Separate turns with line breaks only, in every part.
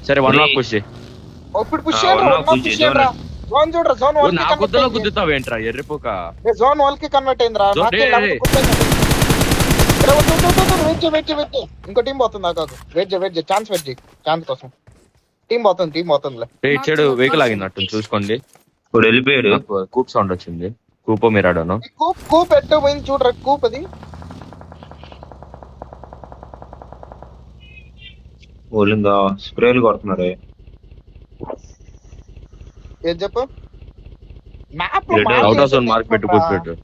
సరే 1 lock push
ఇప్పుడు push చేయరా జోన్ చూడరా జోన్
నా గుద్దలో గుద్దుతావేంట్రా ఎర్రిపోక
జోన్ వాల్ కి కన్వర్ట్ అయిందిరా వెయిట్ ఇంకో టీం పోతుంది నాకు వెయిట్ ఛాన్స్ ఛాన్స్ కోసం టీం పోతుంది
ఇచ్చాడు వెహికల్ ఆగిందట్టు చూసుకోండి
ఇప్పుడు వెళ్ళిపోయాడు
కూప్ సౌండ్ వచ్చింది కూపో మిరాడోను
కూప్ ఎట్టో పోయింది చూడరా కూప్ అది
ఓలిందా స్ప్రేలు కొడుతున్నారు
ఏం చెప్పు map
out of zone mark పెట్టు కూప్ పెట్టు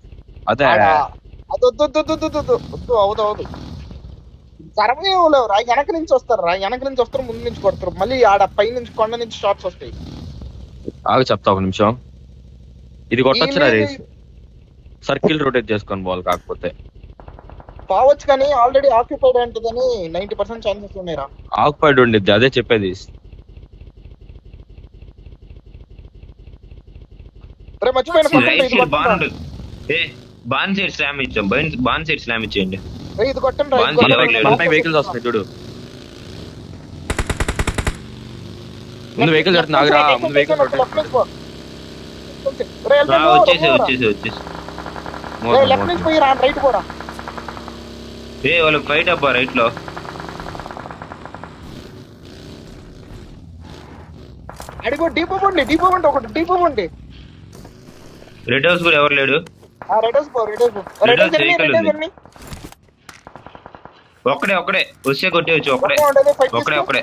అదే
అవుదు సర్వే లేవు రా వెనక నుంచి వస్తారు ముందు నుంచి కొడతారు మళ్ళీ ఆడ పై నుంచి కొండ నుంచి షాట్స్ వస్తాయి
ఆగు చెప్తా ఒక నిమిషం ఇది కొట్టొచ్చురా రేస్ సర్కిల్ రొటేట్ చేసుకొని పోవాలి కాకపోతే
పోవచ్చు కానీ ఆల్రెడీ ఆక్యుపైడ్ అంటదని 90% ఛాన్సెస్ ఉన్నాయిరా
ఆక్యుపైడ్ ఉండిద్ది అదే చెప్పేది
బాన్ సైడ్ స్లామ్ ఇచ్చాం బాన్ సైడ్ స్లామ్ ఇచ్చేయండి
ఇది కొట్టండి
వెహికల్స్ వస్తున్నాయి చూడు ముందు వెహికల్ జరుగుతుంది ఆగురా ముందు వెహికల్
వచ్చేసి
లెఫ్ట్ నుంచి పోయి రైట్ పోరా
వాళ్ళకి ఫైట్ అబ్బా రైట్ లో
అడిగో డీపో పండి ఒకటి డీపో పండి
రెడ్ హౌస్ కూడా ఎవరు లేడు ఒక్కడే వస్తే కొట్టేవచ్చు ఒక్కడే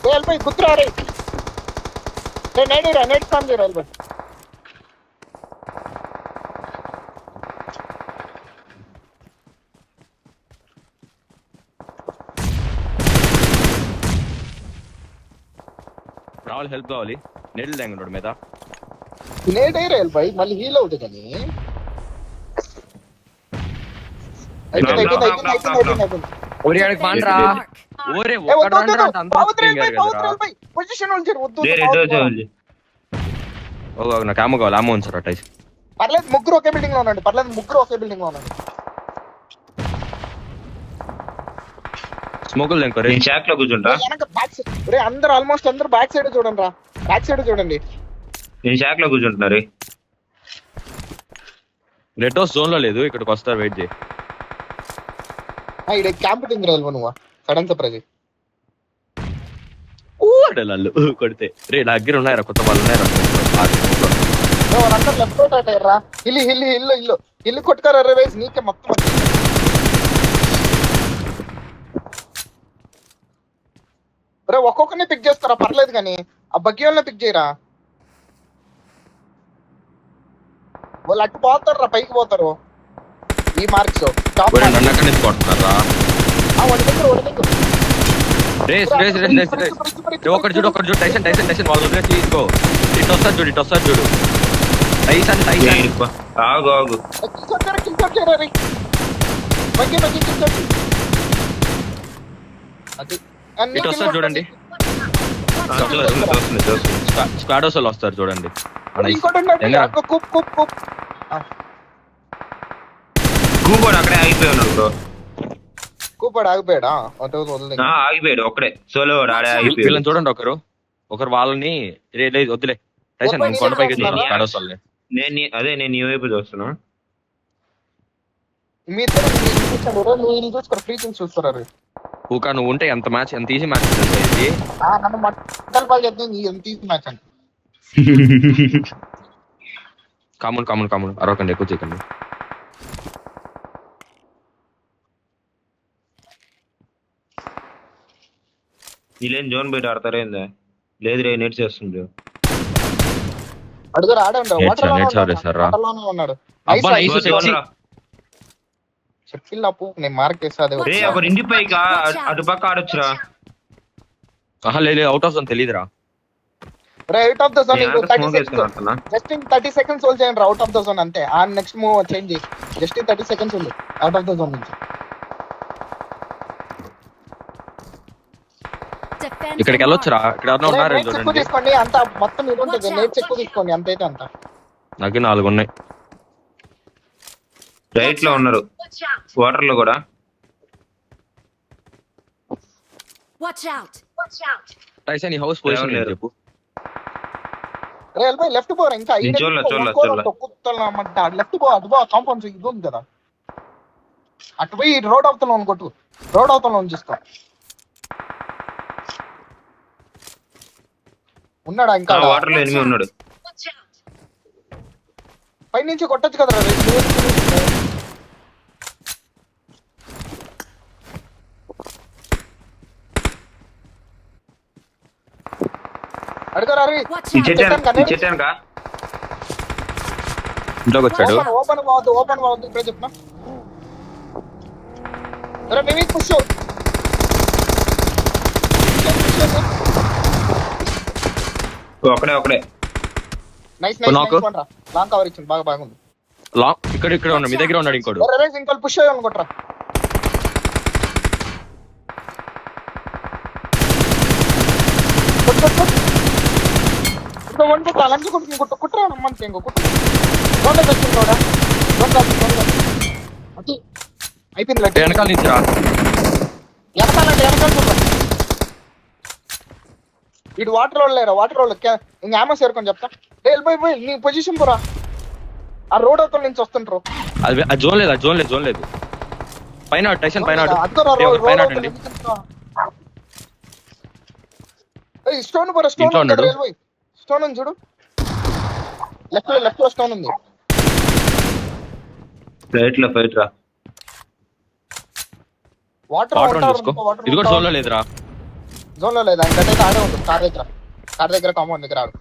వెళ్ళిపోయి కుతురా రే నెట్ కామ్ చేయరా వెళ్ళిపోయి
రావాలి హెల్ప్ కావాలి నెట్లు తెంగడు మీద
నేట్ అయ్యారు వెళ్ళిపోయి మళ్ళీ హీల్ అవుతుంది కానీ
నాకు అమ్మ కావాలి అమ్మ ఉంచారు అట్టయితే
పర్లేదు ముగ్గురు ఒకే బిల్డింగ్ లో ఉండండి
స్మోకులు తెంకోరే
షాక్ లో కూర్చుంటా
అందరు ఆల్మోస్ట్ అందరు బ్యాక్ సైడ్ చూడండి
నేను షాక్ లో కూర్చుంటున్నారు
రెడ్ హౌస్ జోన్ లో లేదు ఇక్కడికి వస్తారు వెయిట్ చేయి
ఇక్కడ క్యాంప్ తిందిరా నువ్వు సడన్ సర్ప్రైజ్
కొడితే రే నా దగ్గర ఉన్నాయరా కొత్త వాళ్ళు ఉన్నాయరా
లెఫ్ట్ అవుట్ అయ్యారా ఇల్లు కొట్టుకారా రేస్ నీకే మొత్తం రే ఒక్కొక్కరిని పిక్ చేస్తారా పర్లేదు కానీ ఆ బగ్గి వాళ్ళని పిక్ చేయరా వాళ్ళు అటు పోతారు రా పైకి పోతారు ఈ మార్క్స్
ఒకటి చూడు టైసన్ వాళ్ళు తీసుకో ఇటు వస్తారు చూడు టైసన్
ఆగు
ఇటు వస్తారు చూడండి స్క్వాడోస్ వాళ్ళు వస్తారు చూడండి
అక్కడే ఆగిపోయాడు
కూపాడు ఆగిపోయాడా
ఆగిపోయాడు ఒక్కడే సోలో
వీళ్ళని చూడండి ఒకరు వాళ్ళని వద్దులే కొండపైకి స్క్వాడోస్ వాళ్ళని
నేను ఈ వైపు చూస్తున్నా
చూస్తారు
ఊకా నువ్వు ఉంటే ఎంత ఈజీ మ్యాచ్ కాములు అరవకండి ఎక్కువ చేయకండి
వీళ్ళేం జోన్ బయట ఆడతారా ఏందా లేదు రే నెట్ చేస్తుంది ఇంటి పైకి అటు పక్క ఆడొచ్చురా
లేదు అవుట్ ఆఫ్ జోన్ తెలీదురా
out of the zone just 30 seconds hold చేయండి అవుట్ ఆఫ్ ద జోన్ అంతే ఆ నెక్స్ట్ మూవ్ చేంజ్ చేయి జస్ట్ 30 సెకండ్స్ ఉంది అవుట్ ఆఫ్ ద జోన్ నుంచి
ఇక్కడికి వెళ్ళొచ్చురా ఇక్కడ
తీసుకోండి అంత మొత్తం ఇది ఉంటుంది నేట్స్ ఎక్కువ తీసుకోండి అంతైతే అంత
నాకు 4 ఉన్నాయి
రైట్ లో ఉన్నారు వాటర్ లో కూడా
Watch out!
టైసన్ ఈ హౌస్ పొజిషన్
లేరు.
చెప్పు.
రే వెళ్ళిపోయి లెఫ్ట్ పోరా ఇంకా
నేను చూడలే.
తొక్కుతామంట లెఫ్ట్ పో అటు పో కాంపౌండ్ ఇది ఉంది కదా అటు పోయి రోడ్ అవతల కొట్టు రోడ్ అవతల చూసుకో ఉన్నాడా ఇంకా
వాటర్ లో ఎనిమి ఉన్నాడు.
పై నుంచి కొట్టచ్చు కదా అడుగురా రవి
Watch
ఈ
out!
చెట్టానుకా
ఇంట్లోకి వచ్చాడు.
ఓపెన్ కావద్దు ఇప్పుడే చెప్పిన మేమే పుష్
ఒకడే
నైస్
నాకు?
లాంగ్ కవర్ ఇచ్చింది బాగుంది
లాంగ్ ఇక్కడ ఉన్నాడు, మీ దగ్గర ఉన్నాడు ఇంకోడు.
ఇంకోటి పుష్ అయ్యాను కొట్రా లంచ్ కుట్రా నమ్మంతే ఇంకో కుట్ర అయిపోయింది
వెనకాల నుంచి రా.
వెనకాల చూడరా ఇటు వాటర్ రోడ్ లేరా వాటర్ రోడ్ ఇంక ఆమె చేరుకొని చెప్తా వెళ్ళిపోయి నీ పొజిషన్ పోరా ఆ రోడ్ అవతల నుంచి వస్తుంటారు
అది జోన్ లేదు. పైన టైసన్ పైన అండి.
స్టోన్ పోరా
ఇంట్లో ఉన్నాడు.
స్టోన్ ఉంది చూడు లెఫ్ట్ లో స్టోన్ ఉంది
ఫైట్ రా
వాటర్
చూసుకో. ఇది కూడా జోన్ లో లేదురా.
జోన్ లో లేదా ఇంకైతే ఆడే ఉంటుంది కార్ దగ్గర కాంపౌండ్ దగ్గర ఆడు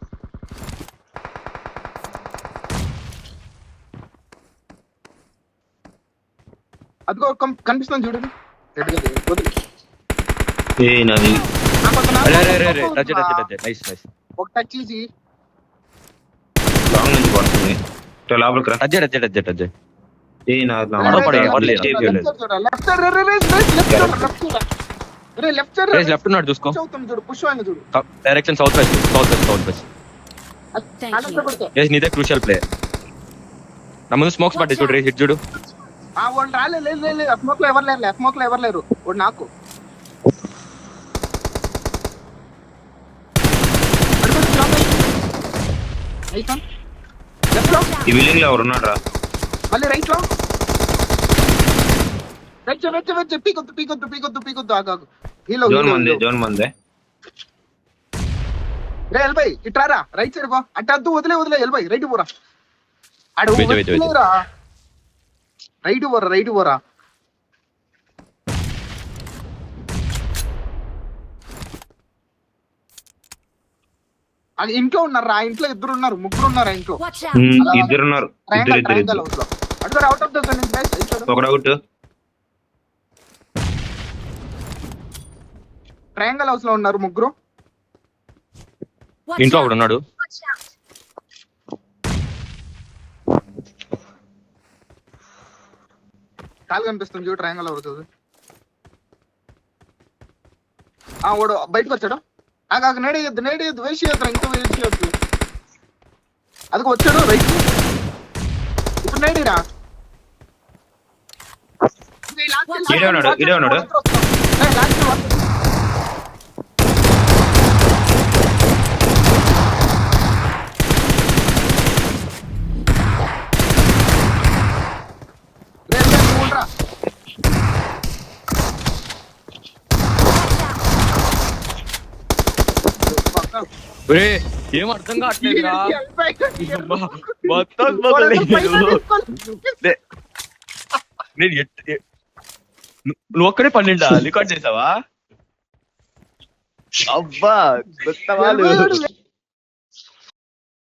అదిగో కనిపిస్తుంది చూడండి
నాది
నైస్
ఒక టచ్ చేసి
లాంగ్ నుంచి పడుతుంది లోపలికి రా.
అజ్జే లెఫ్ట్ ఉన్నాడు చూసుకో. Direction south west.
Thank you.
నీదే క్రూషియల్ ప్లే. నా ముందు స్మోక్స్ పట్టి చూడు హిట్ చూడు.
వాళ్ళు రాలేదు స్మోక్ లో ఎవరు లేరు వాడు నాకు
ఈ బిల్డింగ్ లో ఎవరు ఉన్నాడు రా.
మళ్ళీ రైట్ లో పీకొద్దు ఆగాగు
జోన్ మందే
రే వెళ్ళిపోయి ఇట్రారా రైట్ సైడ్ పో అట్ట అద్దు వదిలే వెళ్ళిపోయి రైట్ పోరా
wait.
రైట్ పోరా అది ఇంట్లో ఉన్నారు ఆ ఇంట్లో ముగ్గురు ఉన్నారు ఆ ఇంట్లో
Watch out!
ఇద్దరున్నారు.
ట్రయాంగల్ హౌస్ లో అడుగురు అవుట్ ఆఫ్ ద జోన్
ఒకడు అవుట్.
ట్రయాంగల్ హౌస్ లో ఉన్నారు ముగ్గురు
Watch
ఇంట్లో
out!
ఒకడు ఉన్నాడు.
కాలు కనిపిస్తుంది చూడు ట్రయాంగల్ హౌస్ వాడు బయటకు వచ్చాడు నేడేయద్దు వేస్ట్ చేయొద్దు ఇంకా వేస్ట్ చేయొద్దు అదిగో వచ్చాడు రైట్ ఇప్పుడు నేడిరా
ఈడే ఉన్నాడు.
ఏం అర్థం కావట్లేదురా. నువ్వు ఒక్కడే 12 రికార్డ్ చేసావా? అబ్బా కొత్త వాళ్ళు